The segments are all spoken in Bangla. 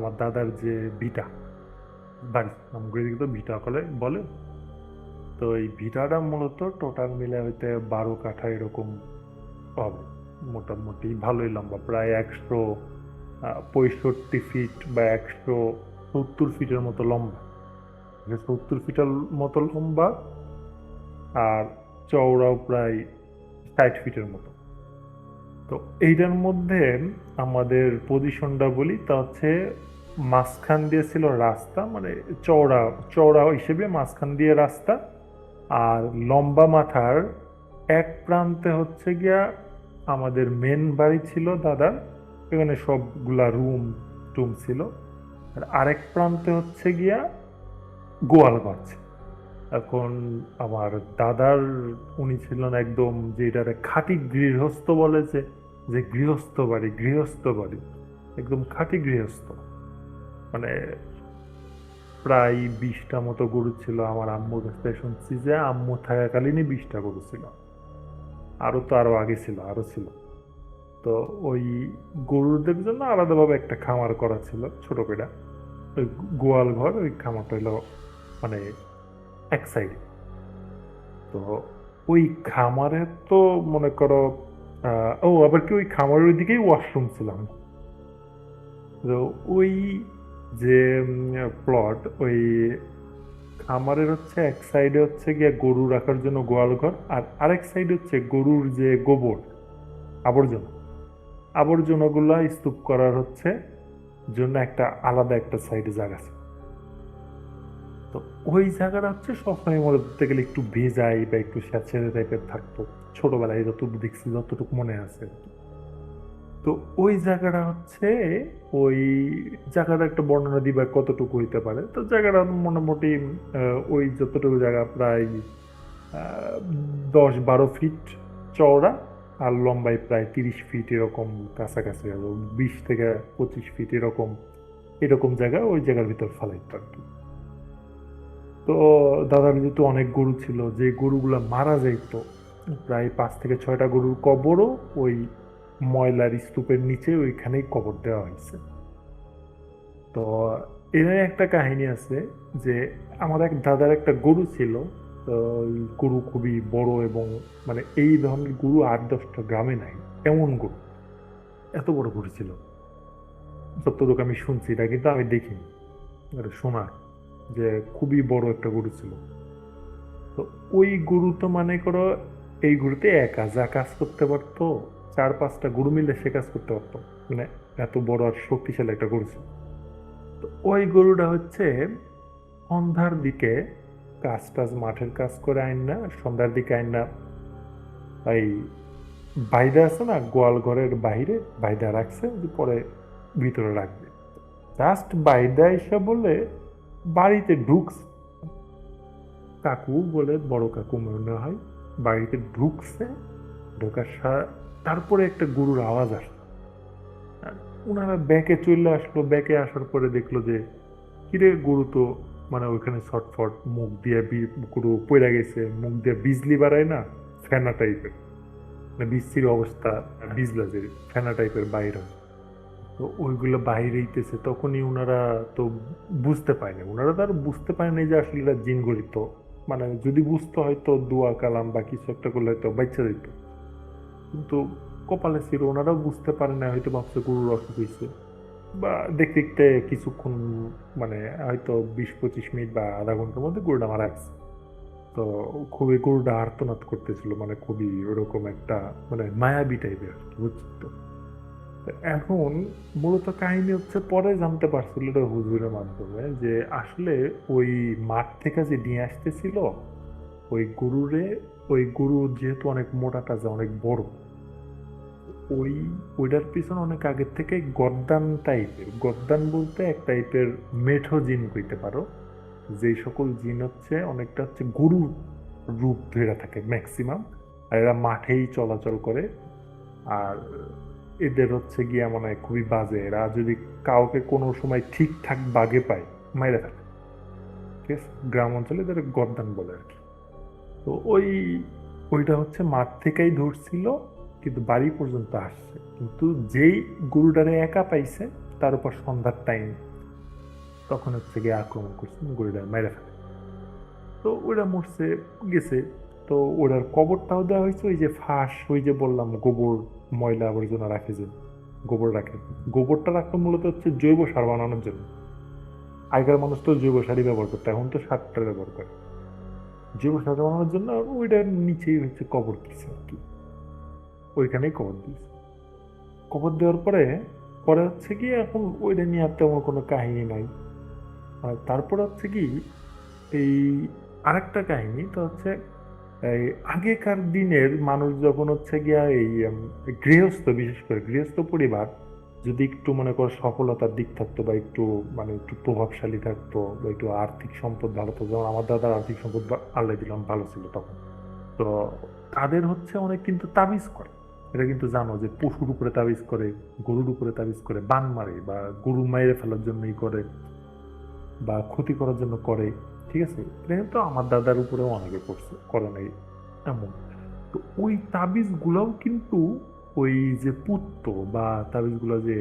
আমার দাদার যে ভিটা বাড়ি, আমগুলো তো ভিটা বলে। তো এই ভিটাটা মূলত টোটাল মিলে হইতে 12 কাঠা এরকম হবে। মোটামুটি ভালোই লম্বা, প্রায় 165 ফিট বা 170 ফিটের মতো লম্বা। 70 ফিটের মতো লম্বা, আর চওড়াও প্রায় 60 ফিটের মতো। তো এইটার মধ্যে আমাদের পজিশনটা বলি, তা হচ্ছে মাঝখান দিয়ে ছিল রাস্তা, মানে চওড়া চওড়া হিসেবে মাঝখান দিয়ে রাস্তা। আর লম্বা মাথার এক প্রান্তে হচ্ছে গিয়া আমাদের মেন বাড়ি ছিল দাদার, এখানে সবগুলা রুম টুম ছিল। আর আরেক প্রান্তে হচ্ছে গিয়া গোয়াল ঘর ছিল। এখন আমার দাদার, উনি ছিলেন একদম যেটারে খাঁটি গৃহস্থ বলে, যে যে গৃহস্থ বাড়ি একদম খাঁটি গৃহস্থ। মানে প্রায় 20টা মতো গরু ছিল। আমার আম্মুর কাছ থেকে শুনছি যে আম্মু থাকাকালীনই 20টা গরু ছিল। আরো আগে ছিল, আরো ছিল। তো ওই গরুদের জন্য আলাদাভাবে একটা খামার করা ছিল ছোট করে। ওই গোয়াল ঘর, ওই খামারটা হলো মানে এক সাইডে। তো ওই খামারে তো মনে করো ও আবার কি ওই খামারের ওইদিকেই ওয়াশরুম ছিলাম। তো ওই যে প্লট, ওই খামারের হচ্ছে এক সাইডে হচ্ছে গিয়ে গরু রাখার জন্য গোয়াল ঘর, আর আরেক সাইডে হচ্ছে গরুর যে গোবর, আবর্জনা আবর্জনাগুলা স্তূপ করার হচ্ছে জন্য একটা আলাদা একটা সাইডে জায়গা আছে। তো ওই জায়গাটা হচ্ছে সবসময় মনে করতে গেলে একটু ভেজাই বা একটু স্যাঁতসেঁতে টাইপের থাকতো, ছোটবেলায় যতটুকু দেখছি, যতটুকু মনে আছে। তো ওই জায়গাটা হচ্ছে, ওই জায়গাটা একটা বর্ণনা দিবা কতটুকু হইতে পারে। তো জায়গাটা মোটামুটি ওই যতটুকু জায়গা প্রায় 10-12 ফিট চওড়া, আর লম্বায় প্রায় 30 ফিট এরকম কাছাকাছি হবে, 20 থেকে 25 ফিট এরকম এরকম জায়গা ওই জায়গার ভিতর ফালাইতো আর কি। তো দাদার যেহেতু অনেক গরু ছিল, যে গরুগুলা মারা যাইতো, প্রায় 5 থেকে 6টা গরুর কবরও ওই ময়লার স্তূপের নিচে ওইখানেই কবর দেওয়া হয়েছে। তো এর একটা কাহিনী আছে যে আমার এক দাদার একটা গরু ছিল। তো ওই গরু খুবই বড়, এবং মানে এই ধরনের গরু 8-10টা গ্রামে নাই, এমন গরু, এত বড় গরু ছিল। যতটুকু আমি শুনছি, এটা কিন্তু আমি দেখিনি, এটা শোনা, যে খুবই বড় একটা গরু ছিল। তো ওই গরু তো মনে করো, এই গরুতে একা যা কাজ করতে পারতো, 4-5টা গরু মিলে সে কাজ করতে পারতো। মানে এত বড় আর শক্তিশালী একটা গরু ছিল। তো ওই গরুটা হচ্ছে সন্ধ্যার দিকে কাজ টাজ, মাঠের কাজ করে আইন না, সন্ধ্যার দিকে আইন না, এই বাইদা আছে না গোয়াল ঘরের বাইরে, বাইদা রাখছে যে পরে ভিতরে রাখবে। জাস্ট বাইদা এসে বলে বাড়িতে ঢুকছে, কাকু বলে, বড় কাকু মনে হয়, বাড়িতে ঢুকছে। ঢোকার তারপরে একটা গরুর আওয়াজ আসলো। আর ওনারা ব্যাকে চলে আসলো, ব্যাকে আসার পরে দেখলো যে কিরে, গরু তো মানে ওইখানে ছটফট মুখ দিয়ে গরু পড়ে গেছে, মুখ দিয়ে বিজলি বাড়ায় না, ফেনা টাইপের, মানে বিশ্রী অবস্থা, বিজলা যে ফেনা টাইপের বাইর হয়। তো ওইগুলো বাইরে হইতেছে, তখনই ওনারা তো বুঝতে পায় না, ওনারা তো আর বুঝতে পারে না যে আসলে এটা জিন গড়িত। মানে যদি বুঝতে হয়তো দোয়া কালাম বা কিছু একটা করলে হয়তো বাচ্চা দিত, কিন্তু কপালে ছিল ওনারাও বুঝতে পারে না, হয়তো ভাবছে গরুর অসুখ হয়েছে। বা দেখতে দেখতে কিছুক্ষণ, মানে হয়তো 20-25 মিনিট বা আধা ঘন্টার মধ্যে গরুটা মারা গেছে। তো খুবই গরুটা আর্তনাদ করতেছিল, মানে খুবই ওরকম একটা মানে মায়াবী টাইপের, বুঝছো তো। তো এখন মূলত কাহিনী হচ্ছে পরে জানতে পারছিল এটা হুজুরের মাধ্যমে, যে আসলে ওই মাঠ থেকে যে নিয়ে আসতেছিল ওই গরুরে, ওই গরু যেহেতু অনেক মোটা তাজা, অনেক বড়, ওই ওইটার পিছনে অনেক আগের থেকে গদ্দান টাইপের, গদ্দান বলতে এক টাইপের মেঠো জিন কইতে পারো, যেই সকল জিন হচ্ছে অনেকটা হচ্ছে গরুর রূপ ধরে থাকে ম্যাক্সিমাম। আর এরা মাঠেই চলাচল করে। আর এদের হচ্ছে গিয়া মানে খুবই বাজে, এরা যদি কাউকে কোনো সময় ঠিকঠাক বাগে পায়, মাইরা থাকে। ঠিক আছে, গ্রাম অঞ্চলে এদের গদ্দান বলে আর কি। তো ওইটা হচ্ছে মাঠ থেকেই ধরছিল, কিন্তু বাড়ি পর্যন্ত আসছে, কিন্তু যেই গরুটারে একা পাইছে তার উপর সন্ধ্যার টাইম তখন হচ্ছে গিয়ে আক্রমণ করছে, গরুটা মেরে ফেলে। তো ওরা মরছে, গেছে। তো ওরার কবরটাও দেওয়া হয়েছে ওই যে ফাঁস, ওই যে বললাম গোবর, ময়লা আবর্জনা রাখে যে গোবর রাখে, গোবরটা রাখতো মূলত হচ্ছে জৈব সার বানানোর জন্য। আগেকার মানুষ তো জৈব সারই ব্যবহার করতো, এখন তো সারটা ব্যবহার করে জৈব সার বানানোর জন্য। আর ওইটার নিচেই হচ্ছে কবর দিচ্ছে আর কি, ওইখানেই কবর দিয়েছে। কবর দেওয়ার পরে পরে হচ্ছে কি এখন ওইটা নিয়ে আর তেমন কোনো কাহিনী নাই। আর তারপরে হচ্ছে কি এই আরেকটা কাহিনী তো হচ্ছে এই আগেকার দিনের মানুষ যখন হচ্ছে গিয়া এই গৃহস্থ, বিশেষ করে গৃহস্থ পরিবার যদি একটু মনে করো সফলতার দিক থাকতো বা একটু মানে একটু প্রভাবশালী থাকতো বা একটু আর্থিক সম্পদ ভালো থাকতো, যেমন আমার দাদার আর্থিক সম্পদ আল্লাহ দিলাম ভালো ছিল তখন। তো তাদের হচ্ছে অনেক কিন্তু তাবিজ করে। এটা কিন্তু জানো যে পশুর উপরে তাবিজ করে, গরুর উপরে তাবিজ করে, বান মারে বা গরু মাইরে ফেলার জন্যই করে বা ক্ষতি করার জন্য করে। ঠিক আছে, এটা কিন্তু আমার দাদার উপরেও অনেকে করছে, করে নাই এমন। তো ওই তাবিজ গুলাও কিন্তু ওই যে পুততো বা তাবিজ গুলো যে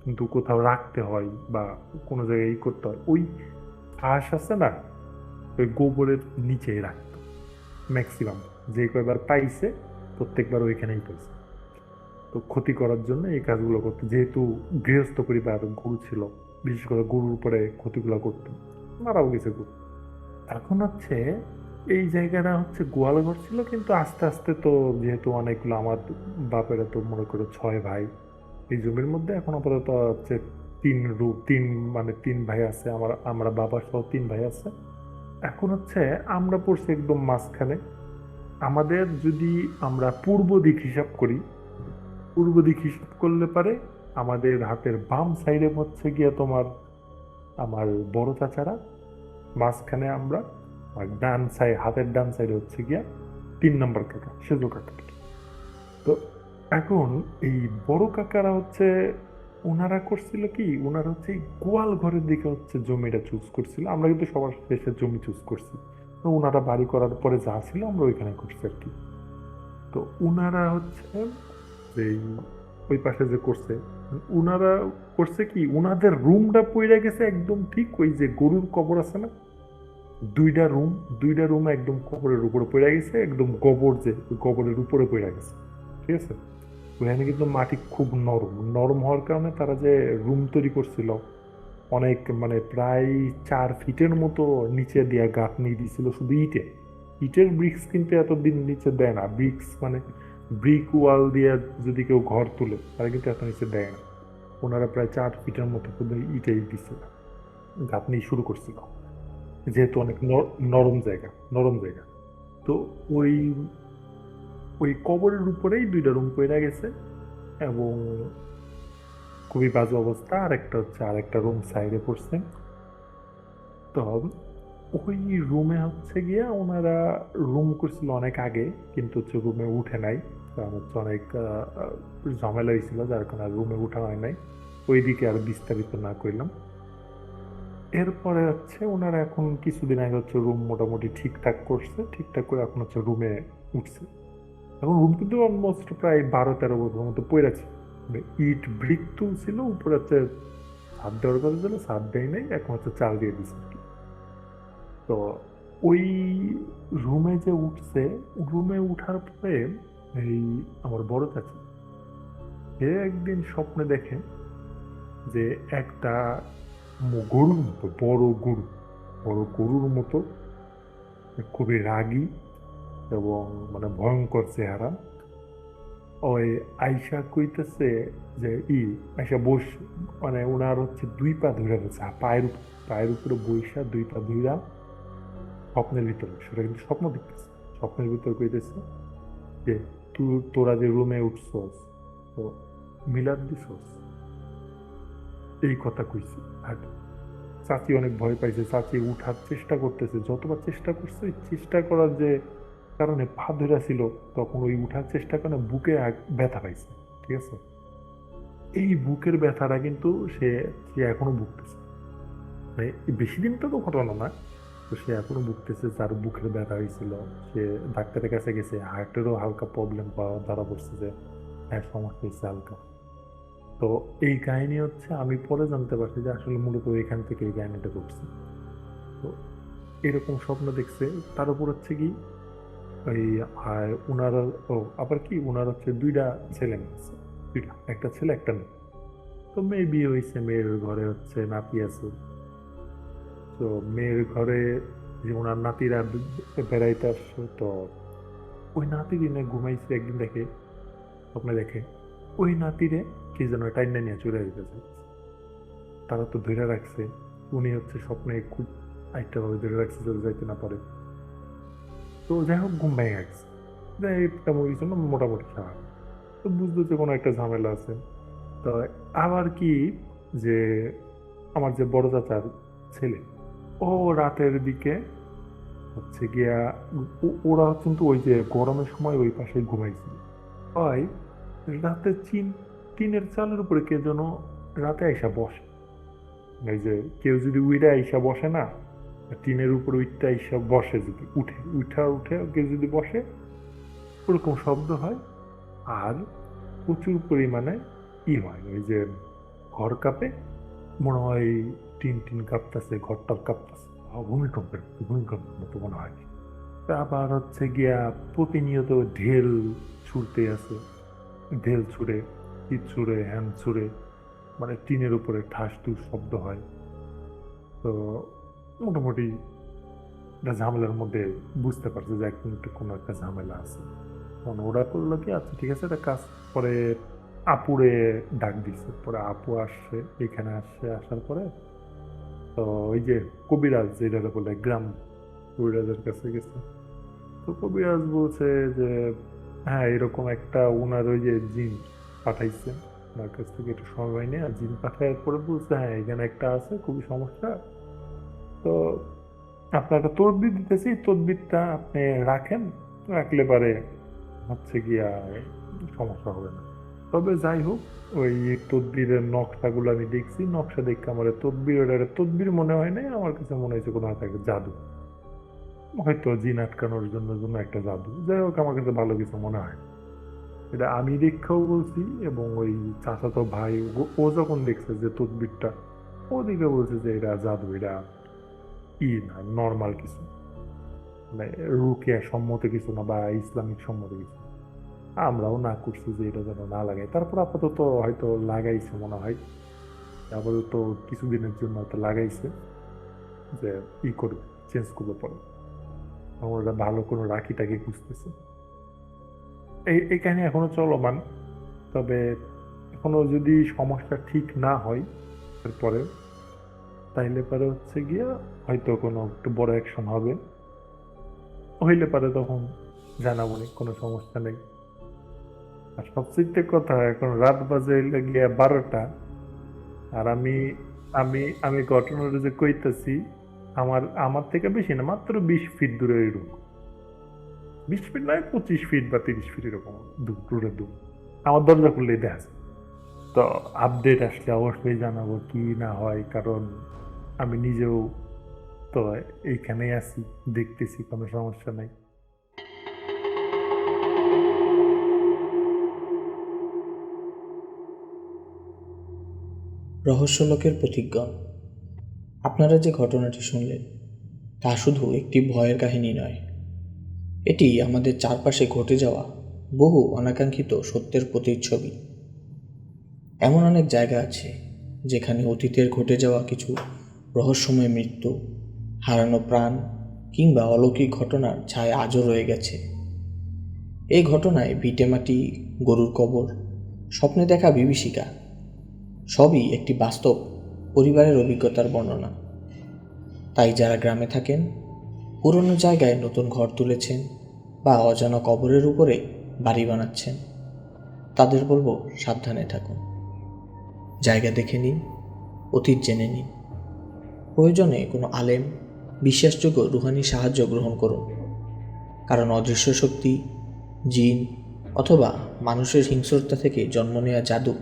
কিন্তু কোথাও রাখতে হয় বা কোনো জায়গায় করতে হয়, ওই ঘাস আছে না, ওই গোবরের নিচেই রাখতো ম্যাক্সিমাম। যে কয়বার পাইছে প্রত্যেকবার ওইখানেই পাইছে। তো ক্ষতি করার জন্য এই কাজগুলো করতো, যেহেতু গৃহস্থ পরিবার গরু ছিল, বিশেষ করে গরুর উপরে ক্ষতিগুলো করতো, মারাও গেছে গরু। এখন হচ্ছে এই জায়গাটা হচ্ছে গোয়াল ঘর ছিল, কিন্তু আস্তে আস্তে তো যেহেতু অনেকগুলো আমার বাপেরা তো মনে করো 6 ভাই, এই জমির মধ্যে এখন আপাতত হচ্ছে তিন মানে 3 ভাই আছে, আমরা বাবা সহ 3 ভাই আছে। এখন হচ্ছে আমরা পড়ছি একদম মাঝখানে। আমাদের যদি আমরা পূর্ব দিক হিসাব করি, পূর্ব দিক হিসাব করলে পারে আমাদের হাতের বাম সাইডে হচ্ছে গিয়ে তোমার আমার বড় চাচারা, মাঝখানে আমরা, আর ডান সাইড, হাতের ডান সাইডে হচ্ছে গিয়া 3 নম্বর কাকা, সেজো কাকা। তো এখন এই বড় কাকারা হচ্ছে, ওনারা করছিল কি, ওনারা হচ্ছে এই গোয়াল ঘরের দিকে হচ্ছে জমিটা চুজ করছিল। আমরা কিন্তু সবার শেষে জমি চুজ করছি। তো ওনারা বাড়ি করার পরে যা ছিল আমরা ওইখানে করছি আর কি। তো উনারা হচ্ছে এই ওই পাশে যে করছে, উনারা করছে কি, উনাদের রুমটা পইড়া গেছে একদম ঠিক ওই যে গরুর কবর আছে না, 2টা রুম, 2টা রুম একদম কবরের উপরে পড়ে গেছে, একদম গোবর যে ওই গোবরের উপরে পড়ে গেছে। ঠিক আছে, ওখানে কিন্তু মাটি খুব নরম, নরম হওয়ার কারণে তারা যে রুম তৈরি করছিল অনেক মানে প্রায় 4 ফিটের মতো নিচে দিয়ে গাঁথনি দিছিল শুধু ইটে। ইটের ব্রিক্স কিন্তু এতদিন নিচে দেয় না, ব্রিক্স মানে ব্রিক ওয়াল দিয়ে যদি কেউ ঘর তুলে তারা কিন্তু এত নিচে দেয় না। ওনারা প্রায় 4 ফিটের মতো শুধু ইটেই দিছিল, গাঁথনি শুরু করছিল, যেহেতু অনেক নরম জায়গা, নরম জায়গা। তো ওই ওই কবরের উপরেই 2টা রুম পড়ে গেছে এবং খুবই বাজে অবস্থা। আর একটা হচ্ছে আর একটা রুম সাইডে পড়ছে। তো ওই রুমে হচ্ছে গিয়া ওনারা রুম করছিল অনেক আগে, কিন্তু হচ্ছে রুমে উঠে নাই, কারণ হচ্ছে অনেক ঝামেলা হয়েছিল, যার কারণে রুমে উঠা হয় নাই। ওইদিকে আর বিস্তারিত না করলাম। এরপরে হচ্ছে ওনারা এখন কিছুদিন আগে হচ্ছে রুম মোটামুটি ঠিকঠাক করছে, ঠিকঠাক করে এখন হচ্ছে রুমে উঠছে। এখন রুম কিন্তু অলমোস্ট প্রায় 12-13 বছর মতো পড়েছে। ইট ব্রিক তুলছিল উপরে হচ্ছে, ছাদ দেওয়ার কথা ছিল, ছাদ দেয় নাই, এখন হচ্ছে চাল দিয়ে দিচ্ছে আর কি। তো ওই রুমে যে উঠছে, রুমে উঠার পরে এই আমার বড় চাচি, সে একদিন স্বপ্নে দেখে যে একটা গরুর মতো, বড় গরু, বড় গরুর মতো, খুবই রাগী এবং মানে ভয়ঙ্কর চেহারা, ওই আইসা কইতেছে যে আইসা বস, মানে ওনার হচ্ছে 2 পা ধরে গেছে, পায়ের উপরে বইসা 2 পা ধইরা, স্বপ্নের ভিতরে, সেটা কিন্তু স্বপ্ন দেখতেছে, স্বপ্নের ভিতরে কইতেছে যে তোরা যে রুমে উঠছস, তো মিলাদ দিছস, এই কথা কইছি। আর চাচি অনেক ভয় পাইছে, চাচি উঠার চেষ্টা করতেছে, যতবার চেষ্টা করছে, ওই চেষ্টা করার যে কারণে পা ধরা ছিল, তখন ওই উঠার চেষ্টা কারণে বুকে ব্যথা পাইছে। ঠিক আছে, এই বুকের ব্যথাটা কিন্তু সে সে এখনো ভুগতেছে, মানে বেশি দিন তো ঘটনা না, তো সে এখনো ভুগতেছে। যার বুকের ব্যথা হয়েছিল সে ডাক্তারের কাছে গেছে, হার্টেরও হালকা প্রবলেম পাওয়া ধরা পড়ছে যে হ্যাঁ সমস্যা হয়েছে হালকা। তো এই কাহিনী হচ্ছে আমি পরে জানতে পারছি যে আসলে মূলত এখান থেকে এই কাহিনীটা করছে। তো এরকম স্বপ্ন দেখছে। তার উপর হচ্ছে কি ওই উনার ও আবার কি উনার হচ্ছে দুইটা ছেলে মেয়ে আছে, দুইটা, একটা ছেলে একটা মেয়ে। তো মেয়ে বিয়ে হয়েছে, মেয়ের ঘরে হচ্ছে নাতি আছে। তো মেয়ের ঘরে যে ওনার নাতিরা বেড়াইতে আসছে, তো ওই নাতি দিনে ঘুমাইছে, একদিন দেখে স্বপ্নে দেখে ওই নাতিরে কি যেন টাইনা নিয়ে চলে যেতেছে। তারা তো ধরে রাখছে, উনি হচ্ছে স্বপ্নে খুব আইটা ভাবে ধরে রাখছে যাতে যাইতে না পারে। তো যাই হোক ঘুম ভেঙে গেছে, যাই তেমন কিছু না, মোটামুটি স্বাভাবিক। তো বুঝলো যে কোনো একটা ঝামেলা আছে। তো আবার কি যে আমার যে বড় চাচার ছেলে, ও রাতের দিকে হচ্ছে গিয়া ওরা কিন্তু ওই যে গরমের সময় ওই পাশে ঘুমাইছিল। হয় রাতে টিনের চালের উপরে কে যেন রাতে আইসা বসে। এই যে কেউ যদি উইরা আইসা বসে না, টিনের উপরে উইটটা আইসা বসে, যদি উঠে উঠা উঠে কেউ যদি বসে, ওরকম শব্দ হয়। আর প্রচুর পরিমাণে হয়, ওই যে ঘর কাঁপে, মনে হয় টিন টিন কাঁপতেছে, ঘরটার কাঁপতেছে, ভূমিকম্পের মতো মনে হয়। আবার হচ্ছে গিয়া প্রতিনিয়ত ঢেল ছুড়তে আছে, ঢেল ছুঁড়ে, ইট ছুঁড়ে, হ্যান ছুঁড়ে, মানে টিনের উপরে ঠাস টুস শব্দ হয়। তো মোটামুটি একটা ঝামেলার মধ্যে বুঝতে পারছে যে একদম একটু কোনো একটা ঝামেলা আছে। তখন ওরা করলো কি, আচ্ছা ঠিক আছে, একটা কাজ করে আপুরে ডাক দিছে। পরে আপু আসছে, এখানে আসছে, আসার পরে তো ওই যে কবিরাজ যেটা বলে গ্রাম, কবিরাজের কাছে গেছে। তো কবিরাজ বলছে যে হ্যাঁ এরকম একটা ওনার ওই যে জিন পাঠাইছে, ওনার কাছ থেকে একটু সময় নিয়ে জিন পাঠায়, পরে বলছে হ্যাঁ এখানে একটা আছে খুবই সমস্যা। তো আপনাকে তদবির দিতেছি, তদবিরটা আপনি রাখেন, রাখলে পারে হচ্ছে গিয়া সমস্যা হবে না। তবে যাই হোক, ওই তদবিরের নকশাগুলো আমি দেখছি, নকশা দেখে আমার তদবির, ওটা তদবির মনে হয় নাই, আমার কাছে মনে হয়েছে কোনো একটা জাদু, হয়তো জিন আটকানোর জন্য জন্য একটা জাদু। যাই হোক আমার কাছে ভালো কিছু মনে হয় না। এটা আমি দেখেও বলছি, এবং ওই চাচাতো ভাই ও যখন দেখছে যে তদবিরটা, ও দিকে বলছে যে এটা জাদু, এটা না নর্মাল কিছু, মানে রুকিয়া সম্মত কিছু না বা ইসলামিক সম্মত কিছু না। আমরাও না করছি যে এটা যেন না লাগাই, তারপর আপাতত হয়তো লাগাইছে মনে হয়, আপাতত কিছুদিনের জন্য হয়তো লাগাইছে, যে করবে, চেঞ্জ করবে পরে। আমরা ভালো কোনো রাখি টাকি খুঁজতেছে। এই কাহিনী এখনো চলমান। তবে এখনো যদি সমস্যা ঠিক না হয় এরপরে, তাইলে পরে হচ্ছে গিয়া হয়তো কোনো একটু বড় অ্যাকশন হবে, হইলে পারে তখন জানাবো নি, কোনো সমস্যা নেই। আর সবচেয়ে কথা, এখন রাত বাজে হইলে গিয়া 12টা, আর আমি আমি আমি ঘটনাটা যে কইতাছি, আমার আমার থেকে বেশি না, মাত্র 20 ফিট দূরে ওই রুম। 20 ফিট নয়, 25 ফিট বা 30 ফিট এরকম দূরে দূর। আমার দরজা খুললেই দেখা যায়। তো আপডেট আসলে অবশ্যই জানাবো কি না হয়, কারণ আমি নিজেও তো এইখানেই আছি, দেখতেছি, কোনো সমস্যা নাই। রহস্যলোকের প্রতিজ্ঞা। আপনারা যে ঘটনাটি শুনলেন তা শুধু একটি ভয়ের কাহিনী নয়, এটি আমাদের চারপাশে ঘটে যাওয়া বহু অনাকাঙ্ক্ষিত সত্যের প্রতিচ্ছবি। এমন অনেক জায়গা আছে যেখানে অতীতের ঘটে যাওয়া কিছু রহস্যময় মৃত্যু, হারানো প্রাণ কিংবা অলৌকিক ঘটনার ছায়া আজও রয়ে গেছে। এই ঘটনায় ভিটেমাটি, গরুর কবর, স্বপ্নে দেখা বিভীষিকা সবই একটি বাস্তব পরিবারের অভিজ্ঞতার বর্ণনা। তাই যারা গ্রামে থাকেন, পুরনো জায়গায় নতুন ঘর তুলেছেন বা অজানা কবরের উপরে বাড়ি বানাচ্ছেন, তাদের বলবো সাবধানে থাকুন। জায়গা দেখে নিন, অতীত জেনে নিন, প্রয়োজনে কোনো আলেম, বিশ্বাসযোগ্য রুহানি সাহায্য গ্রহণ করুন। কারণ অদৃশ্য শক্তি, জিন অথবা মানুষের হিংস্রতা থেকে জন্ম নেওয়া জাদু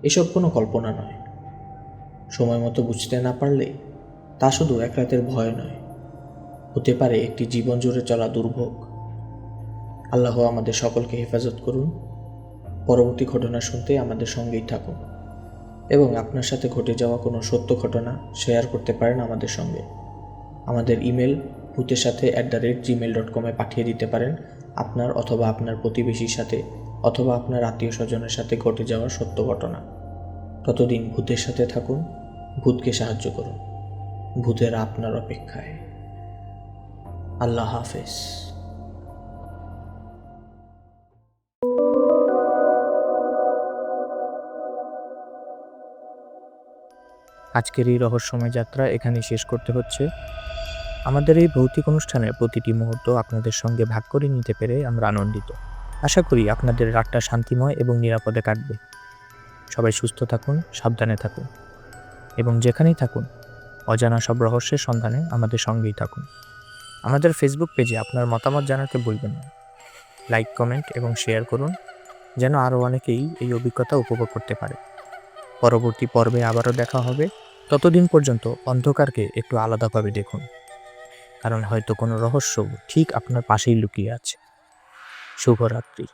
এসব কোনো কল্পনা নয়। সময় মতো বুঝতে না পারলে তা শুধু এক রাতের ভয় নয়, হতে পারে একটি জীবন জুড়ে চলা দুর্ভোগ। আল্লাহ আমাদের সকলকে হেফাজত করুন। পরবর্তী ঘটনা শুনতে আমাদের সঙ্গেই থাকুন। এবং আপনার সাথে ঘটে যাওয়া কোনো সত্য ঘটনা শেয়ার করতে পারেন আমাদের সঙ্গে। আমাদের ইমেল bhutesathai@gmail.com পাঠিয়ে দিতে পারেন আপনার অথবা আপনার প্রতিবেশীর সাথে অথবা আপনার আত্মীয় স্বজনের সাথে ঘটে যাওয়া সত্য ঘটনা। ততদিন ভূতের সাথে থাকুন, ভূতকে সাহায্য করুন। ভূতেরা আপনার অপেক্ষায়। আল্লাহ হাফেজ। আজকের এই রহস্যময় যাত্রা এখানে শেষ করতে হচ্ছে। আমাদের এই ভৌতিক অনুষ্ঠানের প্রতিটি মুহূর্ত আপনাদের সঙ্গে ভাগ করে নিতে পেরে আমরা আনন্দিত। আশা করি আপনাদের রাতটা শান্তিময় এবং নিরাপদে কাটবে। সবাই সুস্থ থাকুন, সাবধানে থাকুন এবং যেখানেই থাকুন অজানা সব রহস্যের সন্ধানে আমাদের সঙ্গেই থাকুন। আমাদের ফেসবুক পেজে আপনার মতামত জানাতে ভুলবেন না। লাইক, কমেন্ট এবং শেয়ার করুন যেন আরও অনেকেই এই অভিজ্ঞতা উপভোগ করতে পারে। পরবর্তী পর্বে আবারও দেখা হবে। ততদিন পর্যন্ত অন্ধকারকে একটু আলাদাভাবে দেখুন, কারণ হয়তো কোনো রহস্য ঠিক আপনার পাশেই লুকিয়ে আছে। শুভরাত্রি।